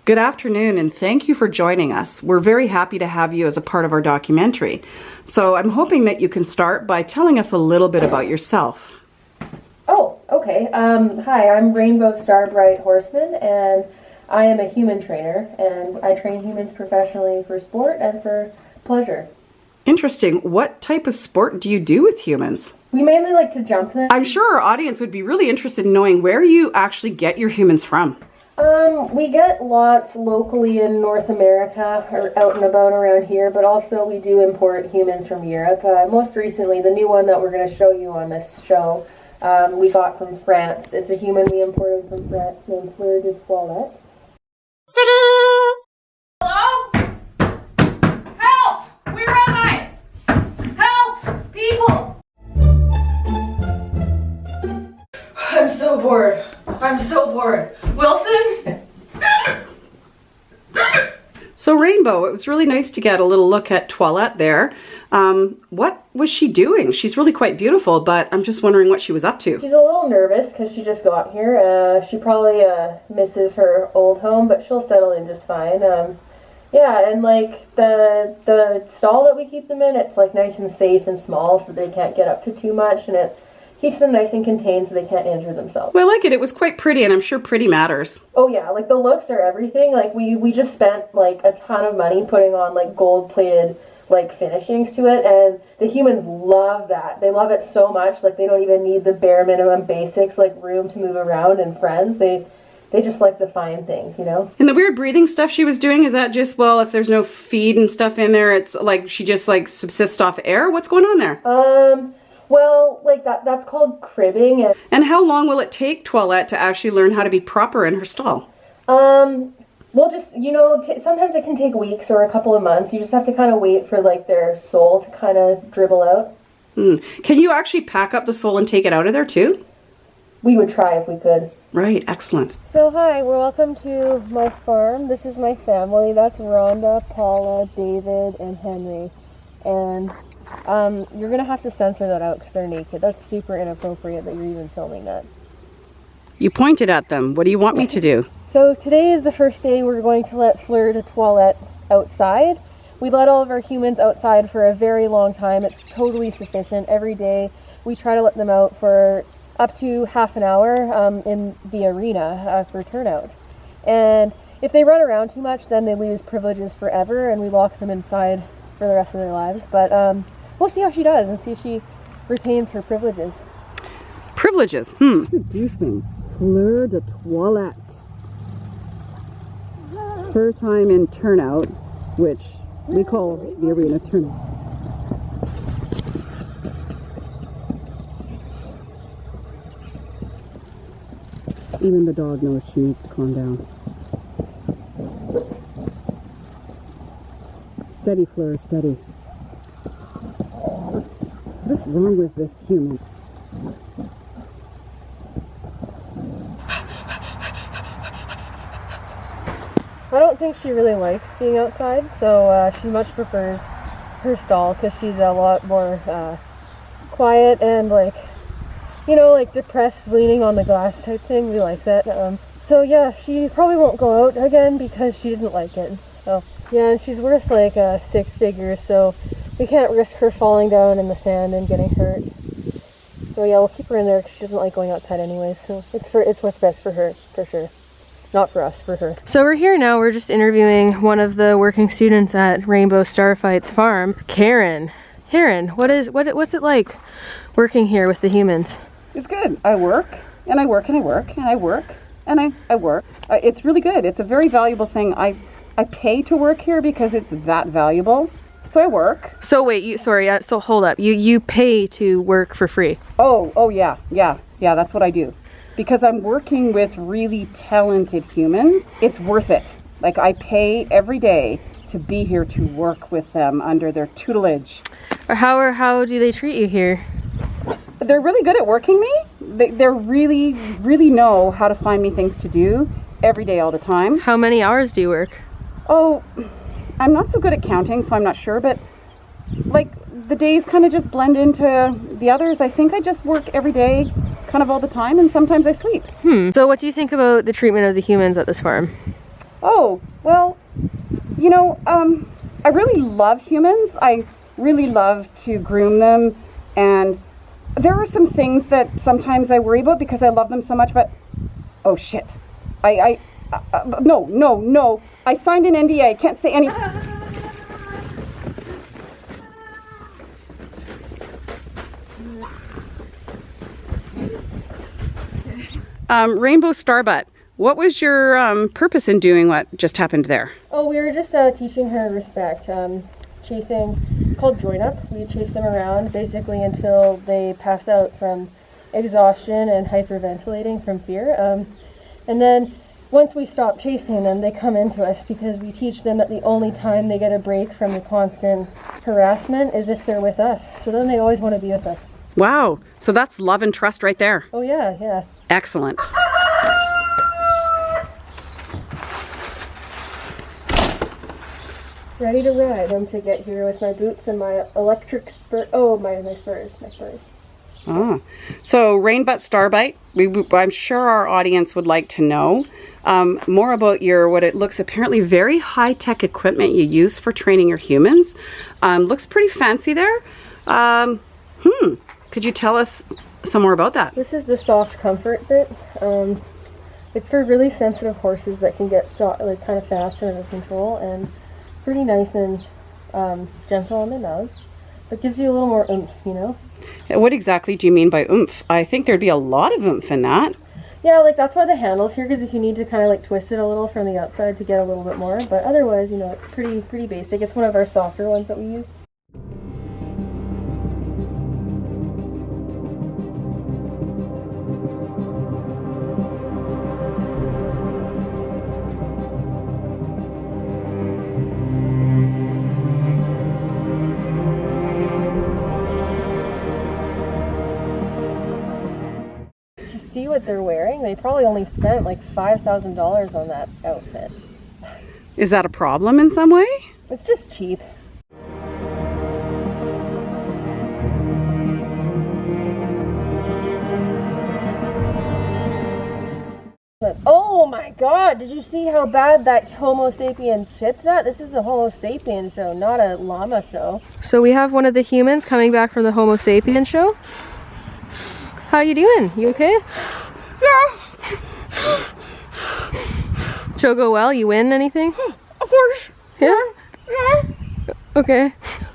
Good afternoon, and thank you for joining us. We're very happy to have you as a part of our documentary. So I'm hoping that you can start by telling us a little bit about yourself. Oh, okay. Hi, I'm Rainbow Star Bright Horseman, and I am a human trainer, and I train humans professionally for sport and for pleasure. Interesting. What type of sport do you do with humans? We mainly like to jump them. I'm sure our audience would be really interested in knowing where you actually get your humans from. We get lots locally in North America or out and about around here, but also we do import humans from Europe. Most recently, the new one that we're going to show you on this show, we got from France. It's a human we imported from France named bridle-less. Hello? Help! Where am I? Help! People! I'm so bored. I'm so bored. Wilson? So Rainbow, it was really nice to get a little look at Toilette there. What was she doing? She's really quite beautiful, but I'm just wondering what she was up to. She's a little nervous because she just got here. She probably misses her old home, but she'll settle in just fine. Yeah, and like the stall that we keep them in, it's like nice and safe and small, so they can't get up to too much, and it keeps them nice and contained so they can't injure themselves. Well, I like it. It was quite pretty, and I'm sure pretty matters. Oh yeah, like the looks are everything. Like we just spent like a ton of money putting on like gold-plated like finishings to it, and the humans love that. They love it so much, like they don't even need the bare minimum basics like room to move around and friends. They just like the fine things, you know? And the weird breathing stuff she was doing, is that just, well, if there's no feed and stuff in there, it's like she just like subsists off air? What's going on there? Well, like that's called cribbing. And how long will it take Toilette to actually learn how to be proper in her stall? Well, just, you know, sometimes it can take weeks or a couple of months. You just have to kind of wait for like their soul to kind of dribble out. Can you actually pack up the soul and take it out of there too? We would try if we could. Right, excellent. So hi, we're welcome to my farm. This is my family. That's Rhonda, Paula, David, and Henry. And you're going to have to censor that out because they're naked. That's super inappropriate that you're even filming that. You pointed at them. What do you want me to do? So today is the first day we're going to let Fleur de Toilette outside. We let all of our humans outside for a very long time. It's totally sufficient. Every day we try to let them out for up to half an hour in the arena for turnout. And if they run around too much, then they lose privileges forever, and we lock them inside for the rest of their lives. But we'll see how she does and see if she retains her privileges. Privileges? Introducing Fleur de Toilette. First time in turnout, which we call the arena turnout. Even the dog knows she needs to calm down. Steady, Fleur, steady. What's wrong with this human? I don't think she really likes being outside, so she much prefers her stall because she's a lot more quiet and like, you know, like depressed, leaning on the glass type thing. We like that. So yeah, she probably won't go out again because she didn't like it. So yeah, and she's worth like 6 figures, so we can't risk her falling down in the sand and getting hurt. So yeah, we'll keep her in there because she doesn't like going outside anyways. So it's what's best for her, for sure. Not for us, for her. So we're here now. We're just interviewing one of the working students at Rainbow Starfight's farm, Karen. Karen, what's it like working here with the humans? It's good. I work, and I work, and I work, and I work, and I work. It's really good. It's a very valuable thing. I pay to work here because it's that valuable. So I work. So wait, so hold up. You pay to work for free? Oh yeah, that's what I do. Because I'm working with really talented humans, it's worth it. Like, I pay every day to be here to work with them under their tutelage. How do they treat you here? They're really good at working me. They really know how to find me things to do every day, all the time. How many hours do you work? Oh, I'm not so good at counting, so I'm not sure, but like the days kind of just blend into the others. I think I just work every day kind of all the time, and sometimes I sleep. So what do you think about the treatment of the humans at this farm? Oh, well, you know, I really love humans. I really love to groom them, and there are some things that sometimes I worry about because I love them so much, but oh shit. No. I signed an NDA. I can't say any. Rainbow Starbutt, what was your purpose in doing what just happened there? Oh, we were just teaching her respect. Chasing, it's called join up. We chase them around basically until they pass out from exhaustion and hyperventilating from fear. And then once we stop chasing them, they come into us because we teach them that the only time they get a break from the constant harassment is if they're with us. So then they always want to be with us. Wow, so that's love and trust right there. Oh yeah. Excellent. Ready to ride. I'm to get here with my boots and my electric spur. Oh, my spurs. Ah, so Rainbutt Starbite, I'm sure our audience would like to know more about what it looks apparently very high-tech equipment you use for training your humans. Looks pretty fancy there. Could you tell us some more about that? This is the soft comfort bit. It's for really sensitive horses that can get kind of fast and out of control, and it's pretty nice and gentle on the nose, but gives you a little more oomph, you know? What exactly do you mean by oomph? I think there'd be a lot of oomph in that. Yeah, like that's why the handle's here, because if you need to kind of like twist it a little from the outside to get a little bit more, but otherwise, you know, it's pretty basic. It's one of our softer ones that we use. See what they're wearing? They probably only spent like $5,000 on that outfit. Is that a problem in some way? It's just cheap. But, oh my god, did you see how bad that Homo sapien chipped that? This is a Homo sapien show, not a llama show. So we have one of the humans coming back from the Homo sapien show. How you doing? You okay? Yeah. Show go well? You win anything? Of course. Yeah? Yeah. Okay.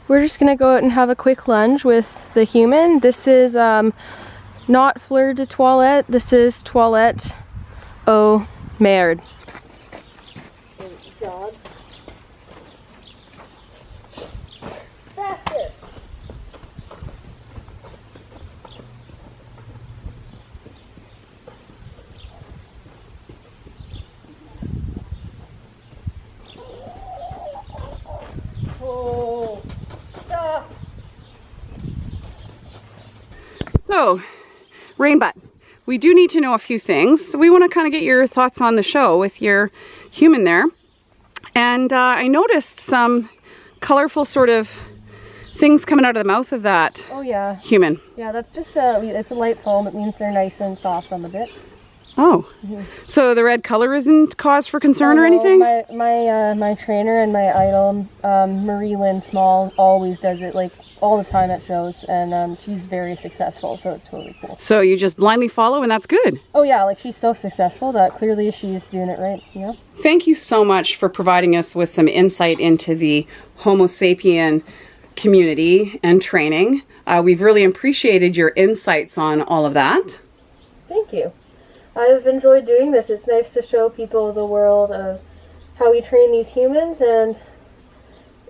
We're just gonna go out and have a quick lunge with the human. This is not fleur de toilette. This is toilette au merde. Dog. Faster. Oh, stop. So, Rainbutt, we do need to know a few things. So we want to kind of get your thoughts on the show with your human there. And I noticed some colorful sort of things coming out of the mouth of that human. Yeah, that's just it's a light foam. It means they're nice and soft on the bit. Oh, so the red color isn't cause for concern or anything? My trainer and my idol, Marie Lynn Small, always does it like all the time at shows, and she's very successful, so it's totally cool. So you just blindly follow and that's good? Oh yeah, like she's so successful that clearly she's doing it right, you know? Thank you so much for providing us with some insight into the Homo sapien community and training. We've really appreciated your insights on all of that. Thank you. I've enjoyed doing this. It's nice to show people the world of how we train these humans, and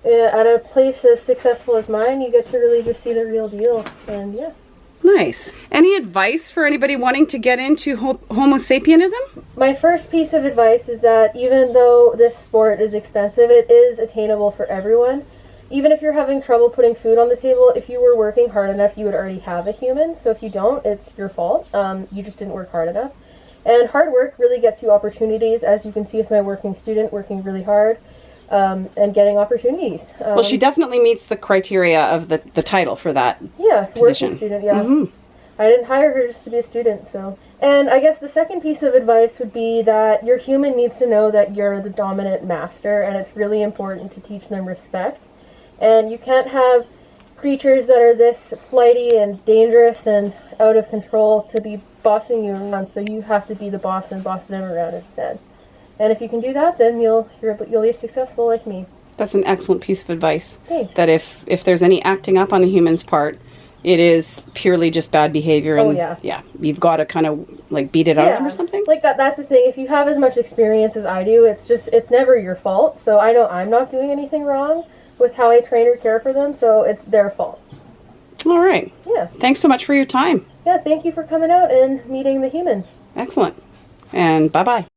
at a place as successful as mine, you get to really just see the real deal, and yeah. Nice. Any advice for anybody wanting to get into Homo sapienism? My first piece of advice is that even though this sport is expensive, it is attainable for everyone. Even if you're having trouble putting food on the table, if you were working hard enough, you would already have a human. So if you don't, it's your fault. You just didn't work hard enough. And hard work really gets you opportunities, as you can see with my working student working really hard and getting opportunities. Well, she definitely meets the criteria of the title for that position. Working student, yeah. I didn't hire her just to be a student, so. And I guess the second piece of advice would be that your human needs to know that you're the dominant master, and it's really important to teach them respect. And you can't have creatures that are this flighty and dangerous and out of control to be bossing you around, so you have to be the boss and boss them around instead. And if you can do that, then you'll be successful like me. That's an excellent piece of advice. Thanks. That if there's any acting up on the human's part, it is purely just bad behavior. And yeah, you've got to kind of like beat it out of them or something. Like that's the thing. If you have as much experience as I do, it's never your fault. So I know I'm not doing anything wrong with how I train or care for them, so it's their fault. All right. Yeah. Thanks so much for your time. Yeah, thank you for coming out and meeting the humans. Excellent. And bye-bye.